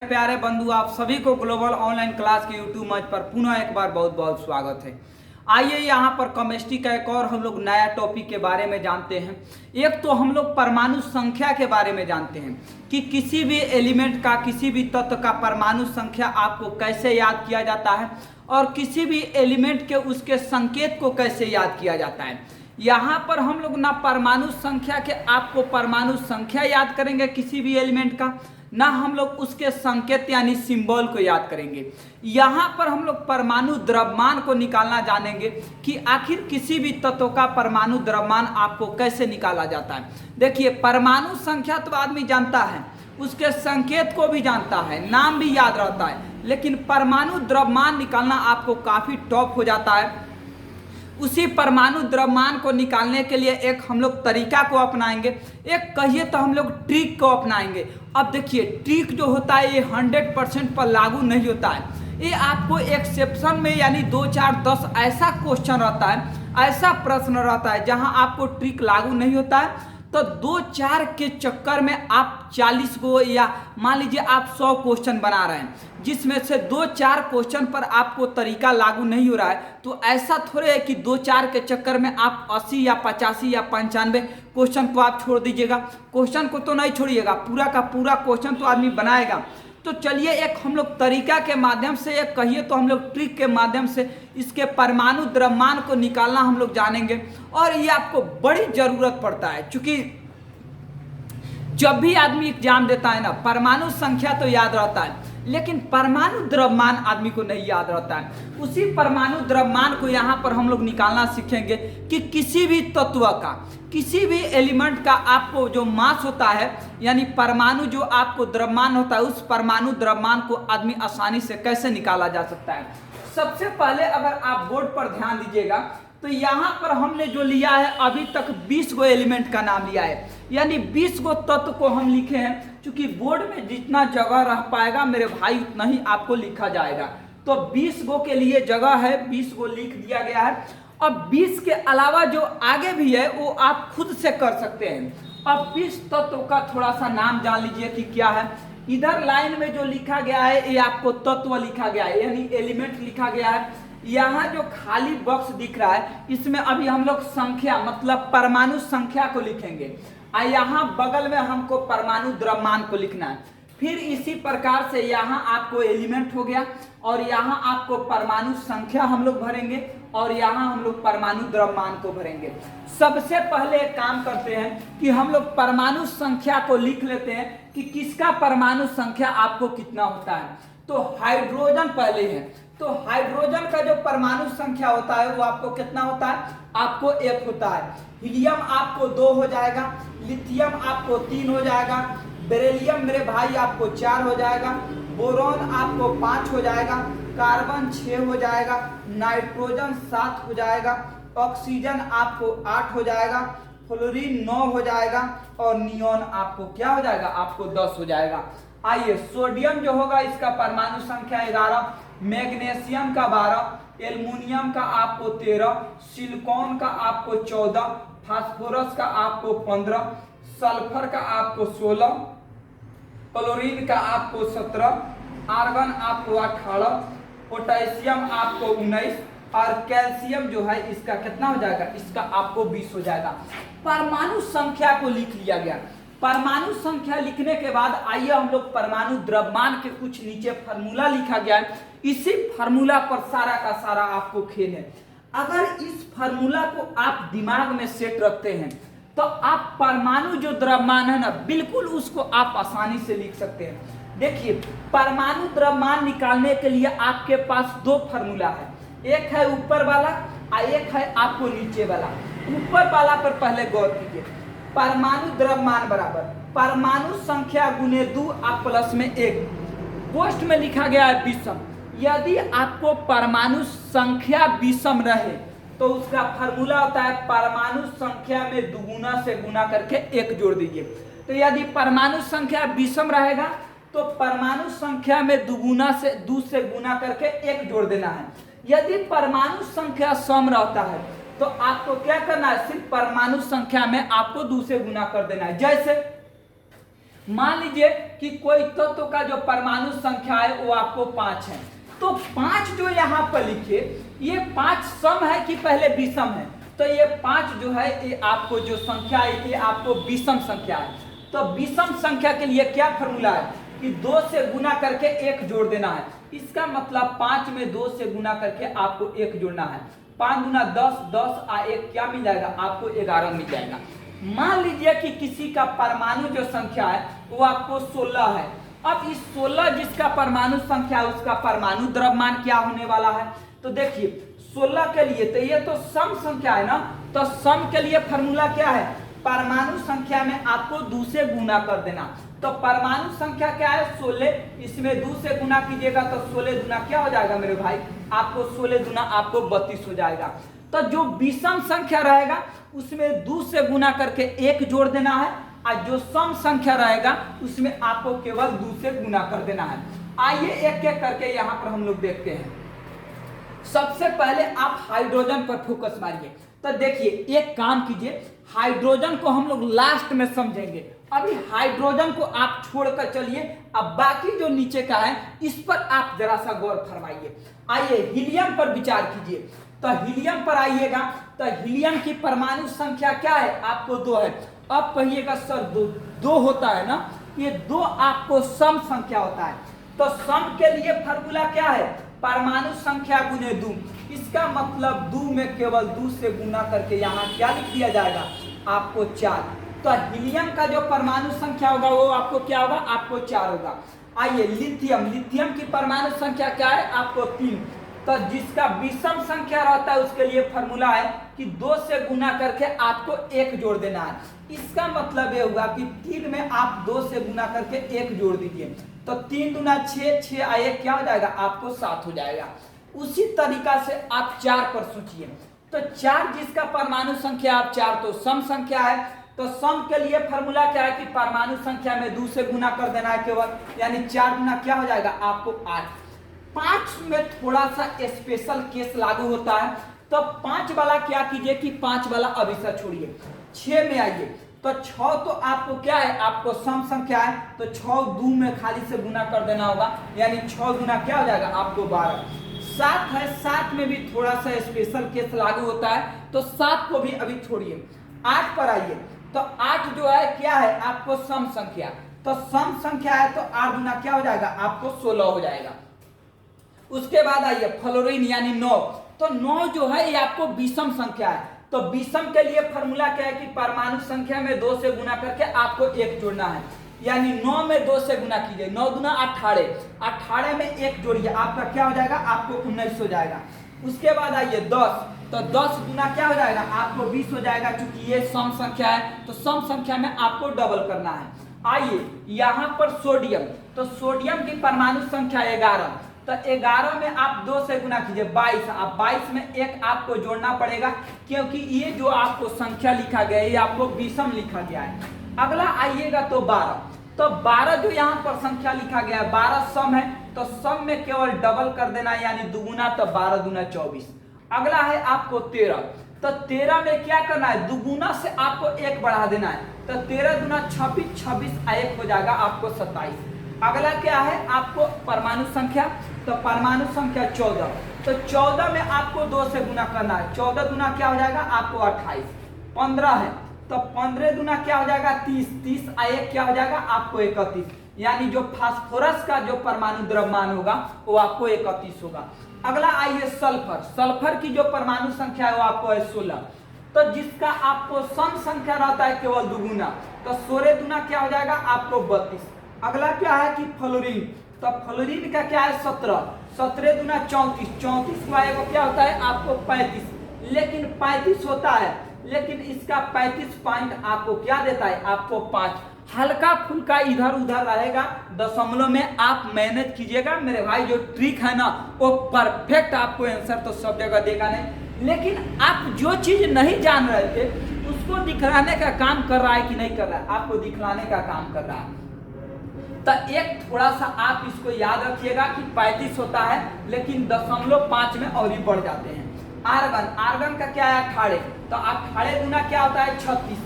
प्यारे बंधु, आप सभी को ग्लोबल ऑनलाइन क्लास के यूट्यूब मंच पर पुनः एक बार बहुत बहुत स्वागत है। आइए यहाँ पर केमिस्ट्री का एक और हम लोग नया टॉपिक के बारे में जानते हैं। एक तो हम लोग परमाणु संख्या के बारे में जानते हैं कि किसी भी एलिमेंट का, किसी भी तत्व का परमाणु संख्या आपको कैसे याद किया जाता है और किसी भी एलिमेंट के उसके संकेत को कैसे याद किया जाता है। यहाँ पर हम लोग ना परमाणु संख्या के आपको परमाणु संख्या याद करेंगे किसी भी एलिमेंट का, ना हम लोग उसके संकेत यानी सिंबल को याद करेंगे। यहाँ पर हम लोग परमाणु द्रव्यमान को निकालना जानेंगे कि आखिर किसी भी तत्व का परमाणु द्रव्यमान आपको कैसे निकाला जाता है। देखिए, परमाणु संख्या तो आदमी जानता है, उसके संकेत को भी जानता है, नाम भी याद रहता है, लेकिन परमाणु द्रव्यमान निकालना आपको काफ़ी टफ हो जाता है। उसी परमाणु द्रव्यमान को निकालने के लिए एक हम लोग तरीका को अपनाएंगे, एक कहिए तो हम लोग ट्रिक को अपनाएंगे। अब देखिए, ट्रिक जो होता है ये 100% पर लागू नहीं होता है। ये आपको एक्सेप्शन में यानी 2, 4, 10 ऐसा क्वेश्चन रहता है, ऐसा प्रश्न रहता है जहां आपको ट्रिक लागू नहीं होता है। तो 2, 4 के चक्कर में आप 40 को या मान लीजिए आप 100 क्वेश्चन बना रहे हैं, जिसमें से 2, 4 क्वेश्चन पर आपको तरीका लागू नहीं हो रहा है। तो ऐसा थोड़े है कि 2, 4 के चक्कर में आप 80 या 85 या 95 क्वेश्चन को आप छोड़ दीजिएगा। क्वेश्चन को तो नहीं छोड़िएगा, पूरा का पूरा क्वेश्चन तो आदमी बनाएगा। तो चलिए एक हम लोग तरीका के माध्यम से, एक कहिए तो हम लोग ट्रिक के माध्यम से इसके परमाणु द्रव्यमान को निकालना हम लोग जानेंगे। और ये आपको बड़ी जरूरत पड़ता है, क्योंकि जब भी आदमी एग्जाम देता है ना, परमाणु संख्या तो याद रहता है लेकिन परमाणु द्रव्यमान आदमी को नहीं याद रहता है। उसी परमाणु द्रव्यमान को यहाँ पर हम लोग निकालना सीखेंगे कि किसी भी तत्व का, किसी भी एलिमेंट का आपको जो मास होता है यानी परमाणु जो आपको द्रव्यमान होता है, उस परमाणु द्रव्यमान को आदमी आसानी से कैसे निकाला जा सकता है। सबसे पहले अगर आप बोर्ड पर ध्यान दीजिएगा तो यहाँ पर हमने जो लिया है अभी तक 20 गो एलिमेंट का नाम लिया है, यानी 20 गो तत्व को हम लिखे हैं। क्योंकि बोर्ड में जितना जगह रह पाएगा मेरे भाई उतना ही आपको लिखा जाएगा। तो 20 गो के लिए जगह है, 20 गो लिख दिया गया है। अब 20 के अलावा जो आगे भी है वो आप खुद से कर सकते हैं। अब 20 तत्व का थोड़ा सा नाम जान लीजिए कि क्या है। इधर लाइन में जो लिखा गया है ये आपको तत्व लिखा गया है, यानी एलिमेंट लिखा गया है। यहाँ जो खाली बॉक्स दिख रहा है इसमें अभी हम लोग संख्या मतलब परमाणु संख्या को लिखेंगे, और यहाँ बगल में हमको परमाणु द्रव्यमान को लिखना है। फिर इसी प्रकार से यहाँ आपको एलिमेंट हो गया और यहाँ आपको परमाणु संख्या हम लोग भरेंगे और यहाँ हम लोग परमाणु द्रव्यमान को भरेंगे। सबसे पहले एक काम करते हैं कि हम लोग परमाणु संख्या को लिख लेते हैं कि किसका परमाणु संख्या आपको कितना होता है। तो हाइड्रोजन पहले है, तो हाइड्रोजन का जो परमाणु संख्या होता है वो आपको कितना होता है, आपको 1 होता है। हीलियम आपको 2 हो जाएगा, लिथियम आपको 3 हो जाएगा, बेरिलियम मेरे भाई आपको 4 हो जाएगा, बोरॉन आपको 5 हो जाएगा, कार्बन 6 हो जाएगा, नाइट्रोजन 7 हो जाएगा, ऑक्सीजन आपको 8 हो जाएगा, फ्लोरीन 9 हो जाएगा और नियोन आपको क्या हो जाएगा, आपको 10 हो जाएगा। आइए, सोडियम जो होगा इसका परमाणु संख्या 11, मैग्नीशियम का 12, एल्युमिनियम का आपको 13, सिलिकॉन का आपको 14, फास्फोरस का आपको 15, सल्फर का आपको 16, क्लोरीन का आपको 17, आर्गन आपको 18, पोटेशियम आपको 19 और कैल्शियम जो है इसका कितना हो जाएगा, इसका आपको 20 हो जाएगा। परमाणु संख्या को लिख लिया गया। परमाणु संख्या लिखने के बाद आइए हम लोग परमाणु द्रव्यमान के कुछ नीचे फार्मूला लिखा गया है, इसी फार्मूला पर सारा का सारा आपको खेल है। अगर इस फार्मूला को आप दिमाग में सेट रखते हैं तो आप परमाणु जो द्रव्यमान है ना, बिल्कुल उसको आप आसानी से लिख सकते हैं। देखिए, परमाणु द्रव्यमान निकालने के लिए आपके पास 2 फार्मूला है, एक है ऊपर वाला और एक है आपको नीचे वाला। ऊपर वाला पर पहले गौर कीजिए, परमाणु द्रव्यमान बराबर परमाणु संख्या गुने 2 आप प्लस में 1, पोस्ट में लिखा गया है विषम। यदि आपको परमाणु संख्या विषम रहे तो उसका फार्मूला होता है परमाणु संख्या में दुगुना से गुना करके 1 जोड़ दीजिए। तो यदि परमाणु संख्या विषम रहेगा तो परमाणु संख्या में दुगुना से 2 से गुना करके 1 जोड़ देना है। यदि परमाणु संख्या सम रहता है तो आपको क्या करना है, सिर्फ परमाणु संख्या में आपको 2 से गुना कर देना है। जैसे मान लीजिए कि कोई तत्व का जो परमाणु संख्या है वो आपको 5 है, तो 5 जो यहाँ पर लिखे, ये 5 सम है कि पहले विषम है? तो ये 5 जो है ये आपको जो संख्या है ये आपको विषम संख्या है। तो विषम संख्या के लिए क्या फॉर्मूला है कि 2 से गुना करके 1 जोड़ देना है। इसका मतलब 5 में 2 से गुना करके आपको 1 जोड़ना है। 5 गुना 10, 10 आ 1 क्या मिल जाएगा आपको? 11 मिल जाएगा। मान लीजिए कि किसी का परमाणु जो संख्या है वो आपको 16 है। अब इस 16 जिसका परमाणु संख्या है उसका परमाणु द्रव्यमान क्या होने वाला है? तो देखिए 16 के लिए तो ये तो सम संख्या है ना, तो सम के लिए फॉर्मूला क्या है? परमाणु संख्या में आपको 2 से गुना कर देना। तो परमाणु संख्या क्या है? 16, इसमें 2 से गुना कीजिएगा तो 16 गुना क्या हो जाएगा मेरे भाई? आपको 16 गुना आपको 32 हो जाएगा। तो जो विषम संख्या रहेगा उसमें 2 से गुना करके 1 जोड़ देना है, और जो सम संख्या रहेगा उसमें आपको केवल 2 से गुना कर देना है। आइए एक एक करके यहाँ पर हम लोग देखते हैं। सबसे पहले आप हाइड्रोजन पर फोकस मारिए। तो देखिए एक काम कीजिए, हाइड्रोजन को हम लोग लास्ट में समझेंगे, अभी हाइड्रोजन को आप छोड़कर चलिए। अब बाकी जो नीचे का है इस पर आप जरा सा गौर फरमाइए। आइए हीलियम पर विचार कीजिए। तो हीलियम पर आइएगा तो हीलियम की परमाणु संख्या क्या है? आपको 2 है। अब कहिएगा सर 2 होता है ना, ये 2 आपको सम संख्या होता है। तो सम के लिए फॉर्मूला क्या है? परमाणु संख्या गुने 2। इसका मतलब 2 में केवल 2 से गुना करके यहाँ क्या लिख दिया जाएगा? आपको 4। तो हीलियम का जो परमाणु संख्या होगा वो आपको क्या होगा? आपको 4 होगा। आइए लिथियम, लिथियम की परमाणु संख्या क्या है? आपको 3। तो जिसका विषम संख्या रहता है उसके लिए फॉर्मूला है कि 2 से गुना करके आपको 1 जोड़ देना है। इसका मतलब ये होगा कि 3 में आप 2 से गुना करके 1 जोड़ दीजिए। तो 3 दूना 6, 6 आ 1 क्या हो जाएगा? आपको 7 हो जाएगा। उसी तरीका से आप 4 पर सोचिए। तो 4 जिसका परमाणु संख्या आप 4 तो सम संख्या है। तो सम के लिए फॉर्मूला क्या है कि परमाणु संख्या में 2 से गुना कर देना है केवल, यानी 4 गुना क्या हो जाएगा? आपको 8। 5 में थोड़ा सा स्पेशल केस लागू होता है। तो 5 वाला क्या कीजिए कि 5 वाला अभी से छोड़िए, 6 में आइए। तो 6 तो आपको क्या है? आपको सम संख्या है। तो 6 2 में खाली से गुना कर देना होगा, यानी 6 गुना क्या हो जाएगा? आपको 12। 7 है, 7 में भी थोड़ा सा स्पेशल केस लागू होता है। तो 7 को भी अभी छोड़िए। 8 पर आइए। तो 8 जो है क्या है? आपको सम संख्या। तो सम संख्या है तो 8 गुना क्या हो जाएगा? आपको 16 हो जाएगा। उसके बाद आइए फ्लोरीन यानी 9। तो 9 जो है ये आपको विषम संख्या है। तो विषम के लिए फॉर्मूला क्या है कि परमाणु संख्या में 2 से गुना करके आपको 1 जोड़ना है, यानी 9 में 2 से गुना कीजिए। 9 दूना 18, 18 में 1 जोड़िए, आपका क्या हो जाएगा? आपको 19 हो जाएगा। उसके बाद आइए 10। तो 10 गुना क्या हो जाएगा? आपको 20 हो जाएगा। चूंकि ये सम संख्या है तो सम संख्या में आपको डबल करना है। आइए यहाँ पर सोडियम। तो सोडियम की परमाणु संख्या 11। तो 11 में आप 2 से गुना कीजिए, 22। आप 22 में 1 आपको जोड़ना पड़ेगा, क्योंकि ये जो आपको संख्या लिखा गया है ये आपको विषम लिखा गया है। अगला आइएगा तो 12। तो 12 जो यहाँ पर संख्या लिखा गया है 12 सम है। तो सम में केवल डबल कर देना है, यानी दुगुना। तो 12 दूना 24। अगला है आपको 13। तो 13 में क्या करना है? दुगुना से आपको 1 बढ़ा देना है। तो 13 दूना 26, 26 आ 1 हो जाएगा आपको 27। अगला क्या है? आपको परमाणु संख्या। तो परमाणु संख्या 14। तो 14 में आपको 2 से गुना करना है। 14 गुना क्या हो जाएगा? आपको 28। 15 है तो 15 गुना क्या हो जाएगा? 30, 30 आ 1 क्या हो जाएगा? आपको 31। यानी जो फास्फोरस का जो परमाणु द्रव्यमान होगा वो आपको 31 होगा। अगला आइए सल्फर। सल्फर की जो परमाणु संख्या है वो आपको है 16। तो जिसका आपको सम संख्या रहता है केवल दुगुना। तो 16 गुना क्या हो जाएगा? आपको 32। अगला क्या है कि फ्लोरीन। तो फ्लोरीन का क्या है? 17। 17 गुना 34, 34 का एगो क्या होता है? आपको 35। लेकिन 35 होता है, लेकिन इसका 35 पॉइंट आपको क्या देता है? आपको 5। हल्का फुल्का इधर उधर रहेगा, दशमलव में आप मैनेज कीजिएगा मेरे भाई। जो ट्रिक है ना वो परफेक्ट आपको आंसर तो सब जगह देगा नहीं, लेकिन आप जो चीज नहीं जान रहे थे उसको दिखलाने का काम कर रहा है कि नहीं कर रहा है? आपको दिखलाने का काम कर रहा है। तो एक थोड़ा सा आप इसको याद रखिएगा कि 35 होता है, लेकिन 0.5 में और ही बढ़ जाते हैं। आर्गन, आर्गन का क्या है? 18। तो 18 गुना क्या होता है? 36।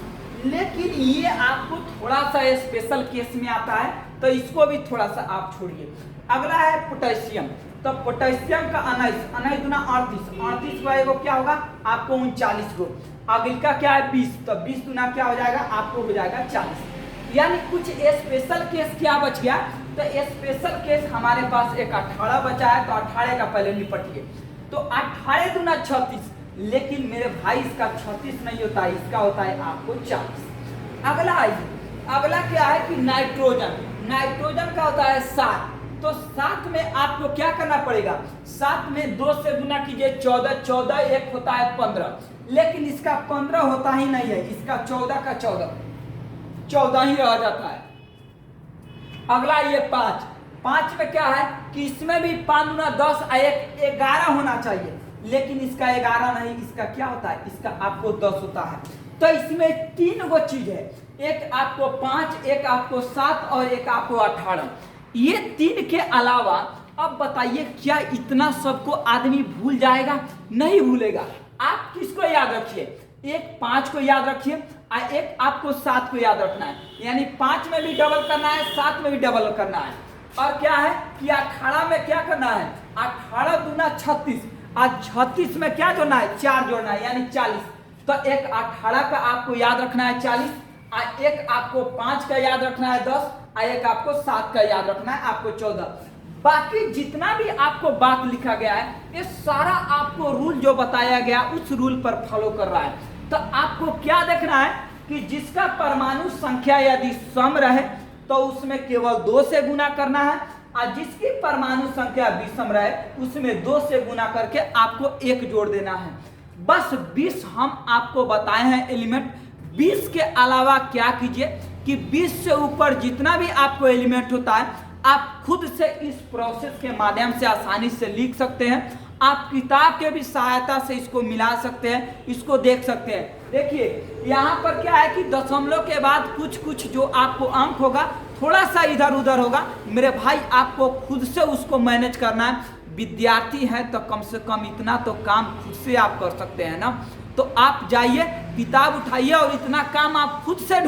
लेकिन ये आपको थोड़ा सा स्पेशल केस में आता है, तो इसको भी थोड़ा सा आप छोड़िए। अगला है पोटेशियम। तो पोटेशियम का 19 दुना 38 का एगो क्या होगा आपको 39 गो। अगले का क्या है 20, तो 20 दुना क्या हो जाएगा आपको हो जाएगा 40। यानी कुछ स्पेशल केस क्या बच गया, तो स्पेशल केस हमारे पास एक 18 बचा है, तो 18 का पहले निपटिए। तो 18 दुना 36, लेकिन मेरे भाई इसका 36 नहीं होता है, इसका होता है आपको 40। अगला आइए, अगला क्या है कि नाइट्रोजन। नाइट्रोजन का होता है 7, तो 7 में आपको क्या करना पड़ेगा, 7 में 2 से गुना कीजिए 14, 14 एक होता है 15, लेकिन इसका 15 होता ही नहीं है, इसका 14 का 14 ही रह जाता है। अगला ये 5 में क्या है कि इसमें भी 5 गुना 10 एक 11 होना चाहिए, लेकिन इसका 11 नहीं, इसका क्या होता है, इसका आपको 10 होता है। तो इसमें 3 गो चीज है, एक आपको 5, एक आपको 7 और एक आपको 18। ये 3 के अलावा अब बताइए क्या इतना सबको आदमी भूल जाएगा? नहीं भूलेगा। आप किसको याद रखिए, एक 5 को याद रखिए और एक आपको 7 को याद रखना है, यानी 5 में भी डबल करना है, 7 में भी डबल करना है। और क्या है कि 18 में क्या करना है, 18 दूना 36, और 36 में क्या जोड़ना है, 4 जोड़ना है, यानी 40। तो एक 18 का आपको याद रखना है 40, और एक आपको 5 का याद रखना है 10, और एक आपको 7 का याद रखना है आपको 14। बाकी जितना भी आपको बात लिखा गया है, ये सारा आपको रूल जो बताया गया उस रूल पर फॉलो कर रहा है। तो आपको क्या देखना है कि जिसका परमाणु संख्या यदि सम रहे तो उसमें केवल 2 से गुना करना है, और जिसकी परमाणु संख्या विषम रहे उसमें 2 से गुना करके आपको 1 जोड़ देना है। बस 20 हम आपको बताए हैं एलिमेंट। 20 के अलावा क्या कीजिए कि 20 से ऊपर जितना भी आपको एलिमेंट होता है आप खुद से इस प्रोसेस के माध्यम से आसानी से लिख सकते हैं। आप किताब के भी सहायता से इसको मिला सकते हैं, इसको देख सकते हैं। देखिए यहाँ पर क्या है कि दशमलव के बाद कुछ जो आपको अंक होगा थोड़ा सा इधर उधर होगा, मेरे भाई आपको खुद से उसको मैनेज करना है। विद्यार्थी है तो कम से कम इतना तो काम खुद से आप कर सकते हैं ना। तो आप जाइए, किताब उठाइए और इतना काम आप खुद से